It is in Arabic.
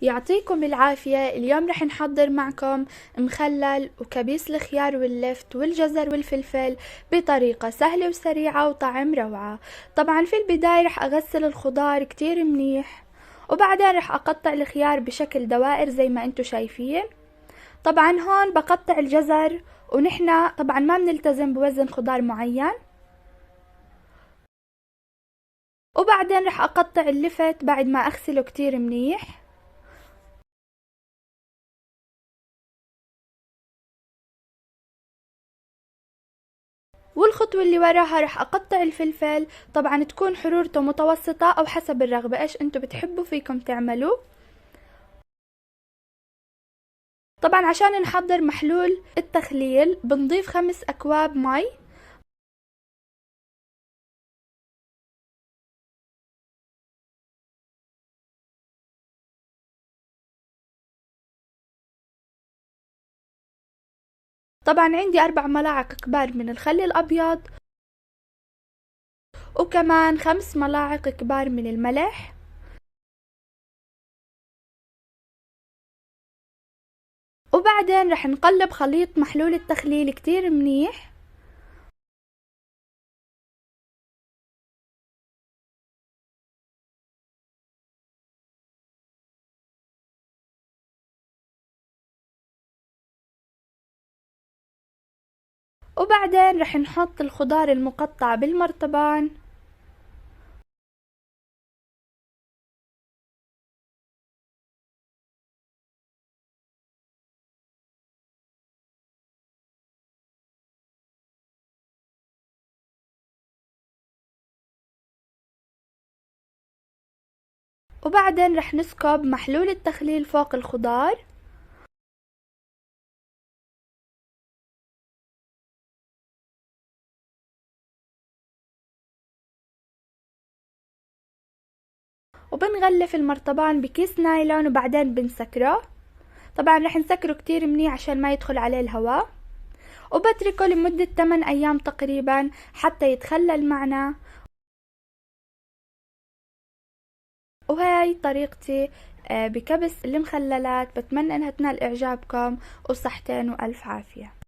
يعطيكم العافية. اليوم رح نحضر معكم مخلل وكبيس الخيار واللفت والجزر والفلفل بطريقة سهلة وسريعة وطعم روعة. طبعا في البداية رح أغسل الخضار كتير منيح، وبعدين رح أقطع الخيار بشكل دوائر زي ما انتو شايفين. طبعا هون بقطع الجزر، ونحنا طبعا ما بنلتزم بوزن خضار معين. وبعدين رح أقطع اللفت بعد ما أغسله كتير منيح. والخطوة اللي وراها رح أقطع الفلفل، طبعا تكون حرورته متوسطة أو حسب الرغبة إيش انتو بتحبوا فيكم تعملوا. طبعا عشان نحضر محلول التخليل بنضيف 5 أكواب مي. طبعا عندي 4 ملاعق كبار من الخل الأبيض، وكمان 5 ملاعق كبار من الملح. وبعدين رح نقلب خليط محلول التخليل كتير منيح. وبعدين رح نحط الخضار المقطع بالمرطبان. وبعدين رح نسكب محلول التخليل فوق الخضار. وبنغلف المرطبان بكيس نايلون وبعدين بنسكره. طبعا رح نسكره كتير منيح عشان ما يدخل عليه الهواء، وبتركه لمدة 8 أيام تقريبا حتى يتخلل معنا. وهاي طريقتي بكبس المخللات. بتمنى انها تنال اعجابكم، وصحتين والف عافية.